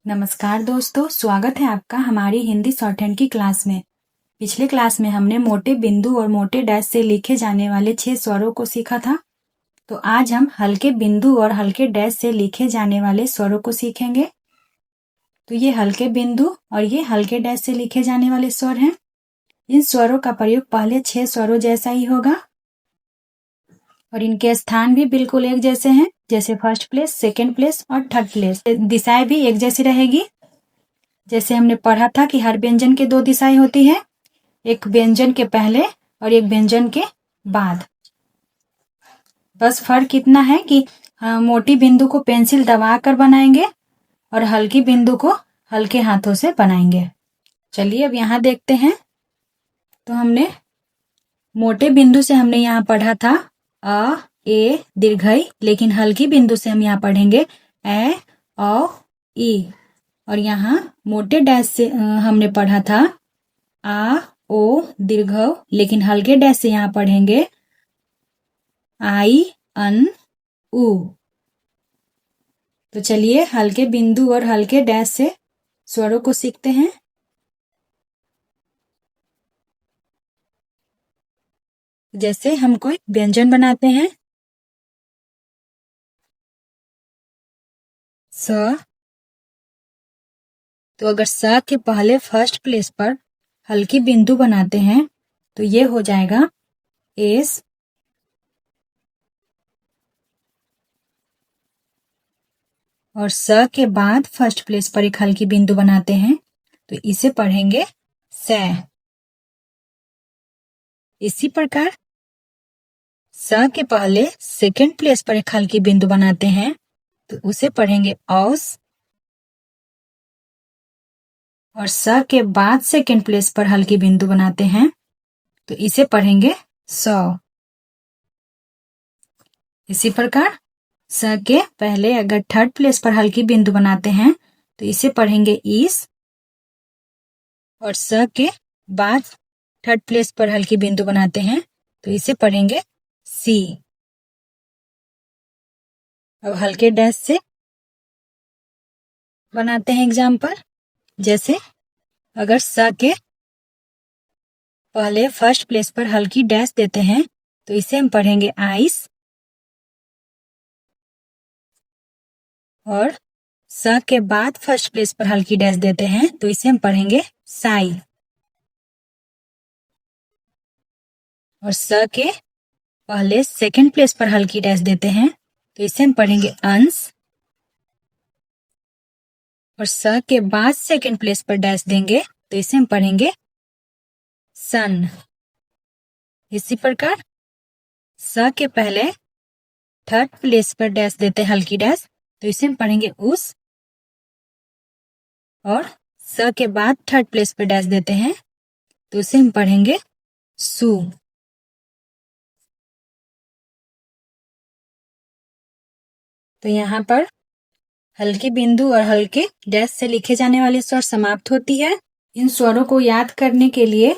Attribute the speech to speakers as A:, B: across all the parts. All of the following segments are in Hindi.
A: नमस्कार दोस्तों, स्वागत है आपका हमारी हिंदी शॉर्ट हैंड की क्लास में। पिछले क्लास में हमने मोटे बिंदु और मोटे डैश से लिखे जाने वाले 6 स्वरों को सीखा था। तो आज हम हल्के बिंदु और हल्के डैश से लिखे जाने वाले स्वरों को सीखेंगे। तो ये हल्के बिंदु और ये हल्के डैश से लिखे जाने वाले स्वर हैं। इन स्वरों का प्रयोग पहले 6 स्वरों जैसा ही होगा और इनके स्थान भी बिल्कुल एक जैसे हैं, जैसे फर्स्ट प्लेस, सेकेंड प्लेस और थर्ड प्लेस। दिशाएं भी एक जैसी रहेगी। जैसे हमने पढ़ा था कि हर व्यंजन के 2 दिशाएं होती है, एक व्यंजन के पहले और एक व्यंजन के बाद। बस फर्क इतना है कि मोटी बिंदु को पेंसिल दबाकर बनाएंगे और हल्की बिंदु को हल्के हाथों से बनाएंगे। चलिए अब यहाँ देखते हैं। तो हमने मोटे बिंदु से हमने यहाँ पढ़ा था अ, ए, दीर्घई, लेकिन हल्की बिंदु से हम यहाँ पढ़ेंगे ए, औ, ई। और यहाँ मोटे डैश से हमने पढ़ा था आ, ओ, दीर्घ, लेकिन हल्के डैश से यहाँ पढ़ेंगे आई, अन, उ। तो चलिए हल्के बिंदु और हल्के डैश से स्वरों को सीखते हैं। जैसे हम कोई व्यंजन बनाते हैं, स, तो अगर स के पहले फर्स्ट प्लेस पर हल्की बिंदु बनाते हैं तो ये हो जाएगा एस। और स के बाद फर्स्ट प्लेस पर एक हल्की बिंदु बनाते हैं तो इसे पढ़ेंगे से। इसी प्रकार स के पहले सेकेंड प्लेस पर एक हल्की बिंदु बनाते हैं तो उसे पढ़ेंगे औस। और स के बाद सेकेंड प्लेस पर हल्की बिंदु बनाते हैं तो इसे पढ़ेंगे सौ। इसी प्रकार स के पहले अगर थर्ड प्लेस पर हल्की बिंदु बनाते हैं तो इसे पढ़ेंगे ईस। और स के बाद थर्ड प्लेस पर हल्की बिंदु बनाते हैं तो इसे पढ़ेंगे सी। अब हल्के डैश से बनाते हैं एग्जाम्पल। जैसे अगर स के पहले फर्स्ट प्लेस पर हल्की डैश देते हैं तो इसे हम पढ़ेंगे आइस। और स के बाद फर्स्ट प्लेस पर हल्की डैश देते हैं तो इसे हम पढ़ेंगे साई। और स के पहले सेकंड प्लेस पर हल्की डैश देते हैं तो इसे हम पढ़ेंगे अंश। और स के बाद सेकंड प्लेस पर डैश देंगे तो इसे हम पढ़ेंगे सन। इसी प्रकार स के पहले थर्ड प्लेस पर डैश देते हैं हल्की डैश तो इसे हम पढ़ेंगे उस। और स के बाद थर्ड प्लेस पर डैश देते हैं तो इसे हम पढ़ेंगे सु। तो यहाँ पर हल्के बिंदु और हल्के डैश से लिखे जाने वाले स्वर समाप्त होती है। इन स्वरों को याद करने के लिए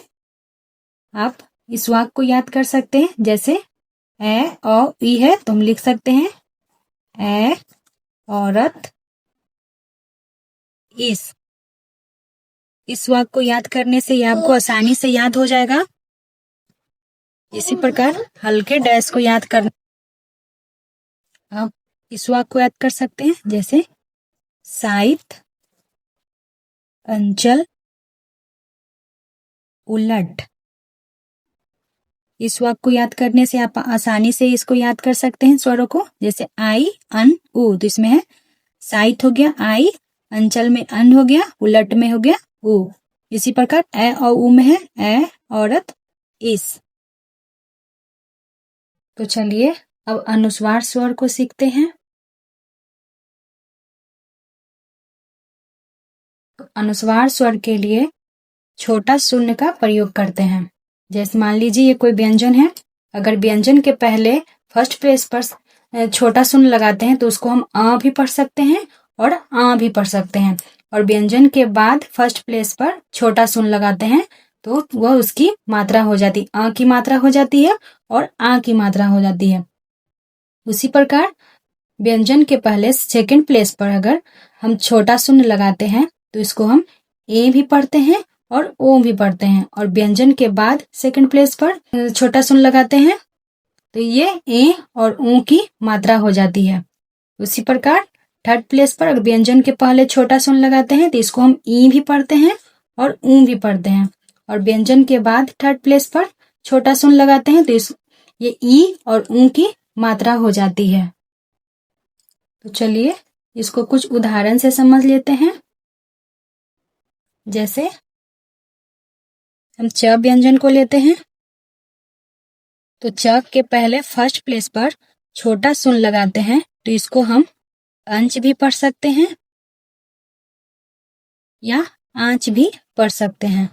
A: आप इस वाक्य को याद कर सकते हैं। जैसे ए, औ, ई है तो हम लिख सकते हैं ए, औरत, इस वाक्य को याद करने से ये आपको आसानी से याद हो जाएगा। इसी प्रकार हल्के डैश को याद करना, आप इस वाक्य को याद कर सकते हैं। जैसे साइत, अंचल, उलट। इस वाक्य को याद करने से आप आसानी से इसको याद कर सकते हैं स्वरों को। जैसे आई, अन, उ, तो इसमें है साइत हो गया आई, अंचल में अन हो गया, उलट में हो गया उ। इसी प्रकार ए और उ में है ए, औरत, इस। तो चलिए अब अनुस्वार स्वर को सीखते हैं। तो अनुस्वार स्वर के लिए छोटा शून्य का प्रयोग करते हैं। जैसे मान लीजिए ये कोई व्यंजन है, अगर व्यंजन के पहले फर्स्ट प्लेस पर छोटा शून्य लगाते हैं तो उसको हम अ भी पढ़ सकते हैं और आ भी पढ़ सकते हैं। और व्यंजन के बाद फर्स्ट प्लेस पर छोटा शून्य लगाते हैं तो वह उसकी मात्रा हो जाती है, अ की मात्रा हो जाती है और आ की मात्रा हो जाती है। उसी प्रकार व्यंजन के पहले सेकंड प्लेस पर अगर हम छोटा शून्य लगाते हैं तो इसको हम ए भी पढ़ते हैं और ओ भी पढ़ते हैं, और व्यंजन के बाद सेकंड प्लेस पर छोटा शून्य लगाते हैं तो ये ए और ऊ की मात्रा हो जाती है। उसी प्रकार थर्ड प्लेस पर अगर व्यंजन के पहले छोटा शून्य लगाते हैं तो इसको हम ई भी पढ़ते हैं और ऊ भी पढ़ते हैं, और व्यंजन के बाद थर्ड प्लेस पर छोटा शून्य लगाते हैं तो ये ई और ऊ की मात्रा हो जाती है। तो चलिए इसको कुछ उदाहरण से समझ लेते हैं। जैसे हम च व्यंजन को लेते हैं तो च के पहले फर्स्ट प्लेस पर छोटा शून्य लगाते हैं तो इसको हम अंश भी पढ़ सकते हैं या आंच भी पढ़ सकते हैं।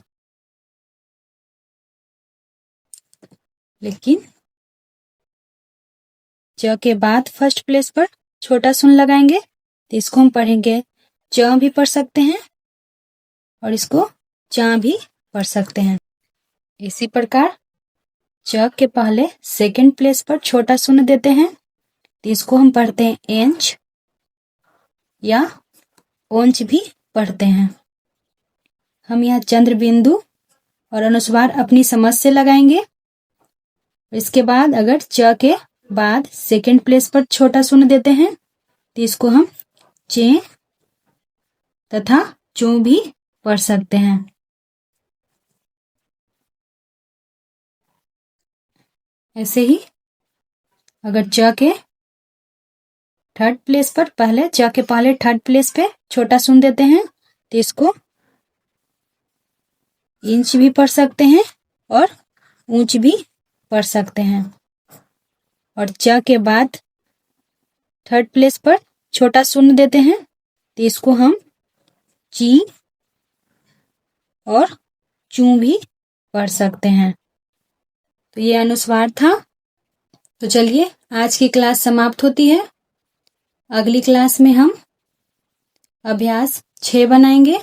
A: लेकिन च के बाद फर्स्ट प्लेस पर छोटा शून्य लगाएंगे तो इसको हम पढ़ेंगे च भी पढ़ सकते हैं और इसको चा भी पढ़ सकते हैं। इसी प्रकार च के पहले सेकंड प्लेस पर छोटा शून्य देते हैं तो इसको हम पढ़ते हैं एंच या ओंच भी पढ़ते हैं। हम यहाँ चंद्र बिंदु और अनुस्वार अपनी समझ से लगाएंगे। इसके बाद अगर च के बाद सेकंड प्लेस पर छोटा शून्य देते हैं तो इसको हम चे तथा चू भी पढ़ सकते हैं। ऐसे ही अगर च के थर्ड प्लेस पर पहले थर्ड प्लेस पे छोटा शून्य देते हैं तो इसको इंच भी पढ़ सकते हैं और ऊंच भी पढ़ सकते हैं। और च के बाद थर्ड प्लेस पर छोटा शून्य देते हैं तो इसको हम ची और चू भी पढ़ सकते हैं। तो ये अनुस्वार था। तो चलिए आज की क्लास समाप्त होती है। अगली क्लास में हम अभ्यास 6 बनाएंगे।